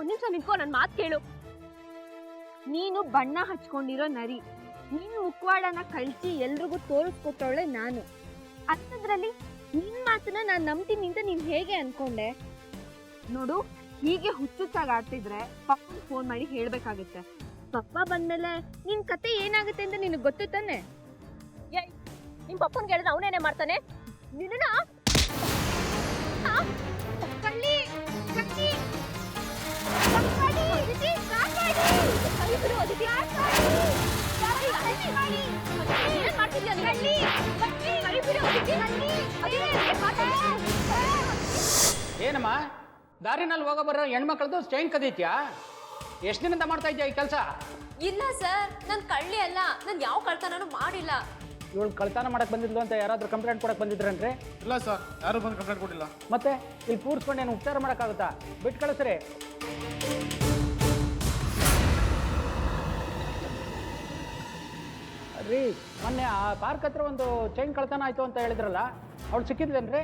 ಒಂದ್ ನಿಮಿಷ ನಿಂತ್ಕೊ, ನನ್ ಮಾತು ಕೇಳು. ನೀನು ಬಣ್ಣ ಹಚ್ಕೊಂಡಿರೋ ನರಿ, ನಿನ್ ಮುಖವಾಡನ ಕಳ್ಸಿ ಎಲ್ರಿಗೂ ತೋರಿಸ್ಕೊಟ್ಟವಳೆ ನಾನು. ಅಂಥದ್ರಲ್ಲಿ ನಿನ್ ಮಾತನ್ನ ನಾನು ನಂಬ್ತೀನಿ ಅಂತ ನೀನ್ ಹೇಗೆ ಅನ್ಕೊಂಡೆ? ನೋಡು, ಹೀಗೆ ಹುಚ್ಚುಚ್ಚಾಗಿ ಆಡ್ತಿದ್ರೆ ಪಪ್ಪನ್ ಫೋನ್ ಮಾಡಿ ಹೇಳ್ಬೇಕಾಗುತ್ತೆ. ಪಪ್ಪ ಬಂದ್ಮೇಲೆ ನಿನ್ ಕತೆ ಏನಾಗುತ್ತೆ ಅಂತ ನಿನಗೆ ಗೊತ್ತು ತಾನೆ? ನಿಮ್ ಪಪ್ಪನ್ ಹೇಳಿದ್ರೆ ಅವನೇನೆ ಮಾಡ್ತಾನೆ ನಿನ್ನ. ಕಳ್ಳಿ ಕಳ್ಳಿ ಏನಮ್ಮ ದಾರಿನಲ್ಲಿ ಹೋಗೋ ಬರೋ ಹೆಣ್ಮಕ್ಳದ್ದು ಚೈನ್ ಕದೀತ್ಯಾ? ಎಷ್ಟು ದಿನದಿಂದ ಮಾಡ್ತಾ ಇದ್ಯಾ ಈ ಕೆಲಸ? ಇಲ್ಲ ಸರ್, ನಾನು ಕಳ್ಳಿ ಅಲ್ಲ, ನಾನು ಯಾವ ಕಳ್ತನೂ ಮಾಡಿಲ್ಲ. ಇವಳು ಕಳ್ತನ ಮಾಡಕ್ ಬಂದಿದ್ಲು ಅಂತ ಯಾರಾದ್ರೂ ಕಂಪ್ಲೇಂಟ್ ಕೊಡಕ್ ಬಂದಿದ್ರನ್ರಿ? ಇಲ್ಲ ಸರ್, ಯಾರು ಬಂದು ಕಂಪ್ಲೇಂಟ್ ಕೊಟ್ಟಿಲ್ಲ. ಮತ್ತೆ ಇಲ್ಲಿ ಕೂರ್ಸ್ಕೊಂಡು ಏನು ಉಪಚಾರ ಮಾಡೋಕ್ಕಾಗುತ್ತಾ? ಬಿಟ್ಟು ಕಳಿಸ್ರಿ. ರೀ, ಮೊನ್ನೆ ಆ ಪಾರ್ಕ್ ಹತ್ರ ಒಂದು ಚೈನ್ ಕಳ್ತನ ಆಯ್ತು ಅಂತ ಹೇಳಿದ್ರಲ್ಲ, ಅವಳು ಸಿಕ್ಕಿದ್ಲೇನ್ರಿ?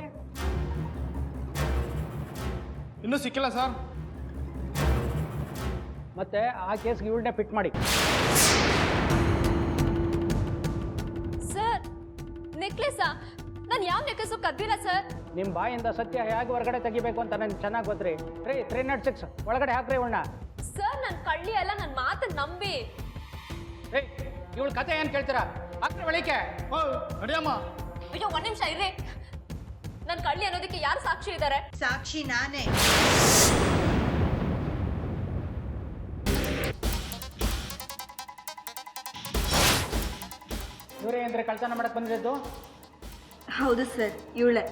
ಇನ್ನೂ ಸಿಕ್ಕಿಲ್ಲ ಸರ್. ಮತ್ತೆ ಆ ಕೇಸ್ಗೆ ಇವಳನ್ನೇ ಫಿಟ್ ಮಾಡಿ. ಸರ್, ನೆಕ್ಲೆಸಾ? ನಾನು ಯಾವ ನೆಕ್ಲೆಸು ಕದ್ದಿಲ್ಲ ಸರ್. ನಿಮ್ಮ ಬಾಯಿಂದ ಸತ್ಯ ಹೇಗೆ ಹೊರಗಡೆ ತೆಗಿಬೇಕು ಅಂತ ನನಗೆ ಚೆನ್ನಾಗಿ ಗೊತ್ತ್ರಿ. ರೀ, 306 ಒಳಗಡೆ ಹಾಕ್ರಿ ಇವಳನ್ನ. ಸರ್, ನಾನು ಕಳ್ಳಿ ಅಲ್ಲ, ನನ್ನ ಮಾತನ್ನ ನಂಬಿ. ರೀ, ಇವಳ ಕತೆ ಏನು ಕೇಳ್ತೀರಾ? ಹಾಕ್ರಿ ಒಳಿಕೆ. ನಡಿಯಮ್ಮ. ಅಯ್ಯೋ, ಒಂದ್ ನಿಮಿಷ ಇರ್ರಿ. ನನ್ನ ಕಳ್ಳಿ ಅನ್ನೋದಕ್ಕೆ ಯಾರು ಸಾಕ್ಷಿ ಇದ್ದಾರೆ? ಸಾಕ್ಷಿ ನಾನೇ. ಇವರೇ ಅಂದ್ರೆ ಕಳ್ತನ ಮಾಡಕ್ ಬಂದಿದ್ದು? ಹೌದು ಸರ್, ಇವಳೆ.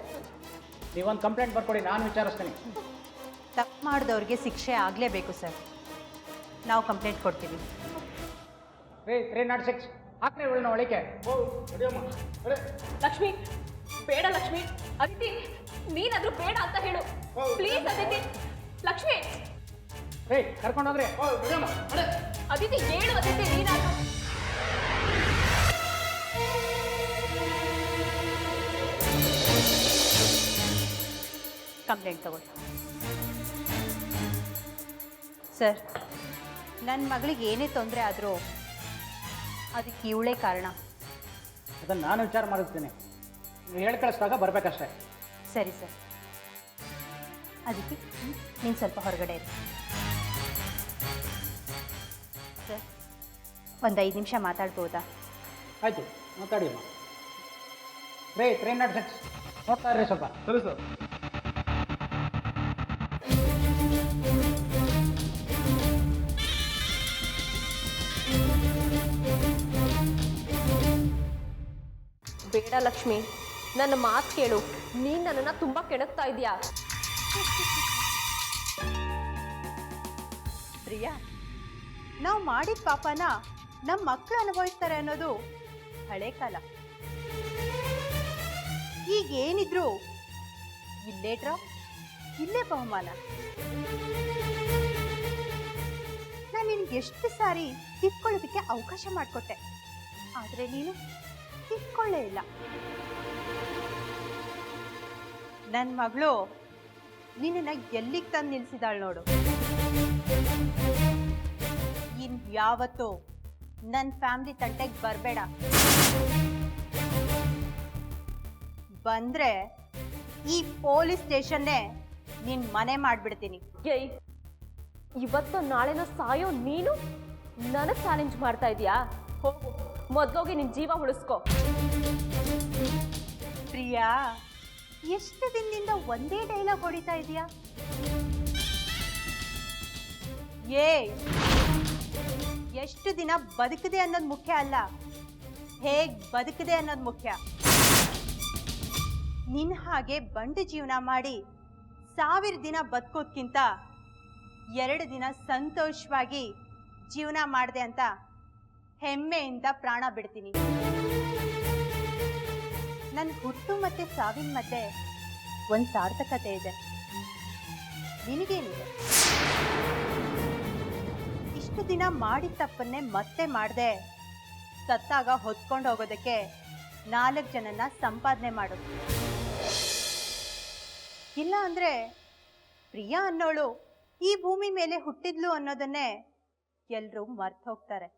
ನೀವೊಂದು ಕಂಪ್ಲೇಂಟ್ ಬರ್ಕೊಡಿ, ನಾನು ವಿಚಾರಿಸ್ತೀನಿ. ತಪ್ಪು ಮಾಡಿದವ್ರಿಗೆ ಶಿಕ್ಷೆ ಆಗಲೇಬೇಕು ಸರ್. ನಾವು ಕಂಪ್ಲೇಂಟ್ ಕೊಡ್ತೀವಿ. ರೀ, 306 ಹಾಕ್ರಿ ಇವಳನ್ನ ಒಳಿಕೆ. ಲಕ್ಷ್ಮಿ, ಬೇಡ ಲಕ್ಷ್ಮಿ. ಅದಿತಿ, ನೀನಾದ್ರೂ ಬೇಡ ಅಂತ ಹೇಳು ಪ್ಲೀಸ್. ಅದಿತಿ, ಲಕ್ಷ್ಮಿ. ರೀ, ಕರ್ಕೊಂಡೋಗ್ರಿ. ಅದಿತಿ, ಹೇಳು ಅದಿತಿ, ನೀನಾದ್ರೂ. ಕಂಪ್ಲೇಂಟ್ ತಗೊಳ್ಳಿ ಸರ್. ನನ್ನ ಮಗಳಿಗೆ ಏನೇ ತೊಂದರೆ ಆದರೂ ಅದಕ್ಕೆ ಇವಳೇ ಕಾರಣ. ಅದನ್ನು ನಾನು ವಿಚಾರ ಮಾಡಿರ್ತೀನಿ. ನೀವು ಹೇಳಿ ಕಳಿಸಿದಾಗ ಬರಬೇಕಷ್ಟೇ. ಸರಿ ಸರ್. ಅದಕ್ಕೆ ನೀನು ಸ್ವಲ್ಪ ಹೊರಗಡೆ ಇರು ಸರ್. ಒಂದು 5 ನಿಮಿಷ ಮಾತಾಡ್ಬೋದಾ? ಆಯಿತು, ಮಾತಾಡಿ ಅಮ್ಮ. ರೀ, 306 ನೋಡ್ತಾ ಇರ್ರಿ ಸ್ವಲ್ಪ. ಸರಿ ಸರ್. ಬೇಡ ಲಕ್ಷ್ಮಿ, ನನ್ನ ಮಾತು ಕೇಳು. ನೀನ್ ನನ್ನನ್ನ ತುಂಬಾ ಕೆಣಕ್ತಾ ಇದೀಯಾ. ಪ್ರಿಯಾ, ನಾವು ಮಾಡಿದ ಪಾಪನ ನಮ್ಮ ಮಕ್ಕಳು ಅನುಭವಿಸ್ತಾರೆ ಅನ್ನೋದು ಹಳೆ ಕಾಲ. ಈಗ ಏನಿದ್ರು ಇಲ್ಲೇ ಡ್ರಾಪ್, ಇಲ್ಲೇ ಬಹುಮಾನ. ನಾನು ನಿನ್ಗೆ ಎಷ್ಟು ಸಾರಿ ತಿಳ್ಕೊಳ್ಳೋದಕ್ಕೆ ಅವಕಾಶ ಮಾಡಿಕೊಟ್ಟೆ, ಆದರೆ ನೀನು ತಿಳ್ಕೊಳ್ಳೇ ಇಲ್ಲ. ನನ್ನ ಮಗಳು ನಿನ್ನ ಎಲ್ಲಿಗೆ ತಂದು ನಿಲ್ಸಿದಾಳು ನೋಡು. ಇನ್ಯಾವತ್ತೂ ನನ್ನ ಫ್ಯಾಮಿಲಿ ತಂಟೆಗೆ ಬರಬೇಡ. ಬಂದ್ರೆ ಈ ಪೊಲೀಸ್ ಸ್ಟೇಷನ್ನೇ ನಿನ್ ಮನೆ ಮಾಡ್ಬಿಡ್ತೀನಿ. ಏಯ್, ಇವತ್ತು ನಾಳೆನ ಸಾಯೋ ನೀನು ನನಗೆ ಚಾಲೆಂಜ್ ಮಾಡ್ತಾ ಇದೀಯಾ? ಹೋಗು, ಮೊದ್ಲೋಗಿ ನಿನ್ ಜೀವ ಉಳಿಸ್ಕೊ. ಪ್ರಿಯಾ, ಎಷ್ಟು ದಿನದಿಂದ ಒಂದೇ ಡೈಲಾಗ್ ಹೊಡಿತಾ ಇದೀಯಾ? ಎಷ್ಟು ದಿನ ಬದುಕದೆ ಅನ್ನೋದು ಮುಖ್ಯ ಅಲ್ಲ, ಹೇಗ್ ಬದುಕದೆ ಅನ್ನೋದು ಮುಖ್ಯ. ನಿನ್ ಹಾಗೆ ಬಂಡು ಜೀವನ ಮಾಡಿ 1000 ದಿನ ಬದುಕೋದ್ಕಿಂತ 2 ದಿನ ಸಂತೋಷವಾಗಿ ಜೀವನ ಮಾಡಿದೆ ಅಂತ ಹೆಮ್ಮೆಯಿಂದ ಪ್ರಾಣ ಬಿಡ್ತೀನಿ. ನನ್ನ ಹುಟ್ಟು ಮತ್ತೆ ಸಾವಿನ ಮಧ್ಯೆ ಒಂದು ಸಾರ್ಥಕತೆ ಇದೆ. ನಿನಗೇನಿದೆ? ಇಷ್ಟು ದಿನ ಮಾಡಿದ ತಪ್ಪನ್ನೇ ಮತ್ತೆ ಮಾಡದೆ ಸತ್ತಾಗ ಹೊತ್ಕೊಂಡು ಹೋಗೋದಕ್ಕೆ 4 ಜನನ್ನ ಸಂಪಾದನೆ ಮಾಡೋದು. ಇಲ್ಲ ಅಂದ್ರೆ ಪ್ರಿಯಾ ಅನ್ನೋಳು ಈ ಭೂಮಿ ಮೇಲೆ ಹುಟ್ಟಿದ್ಲು ಅನ್ನೋದನ್ನೇ ಎಲ್ಲರೂ ಮರ್ತು ಹೋಗ್ತಾರೆ.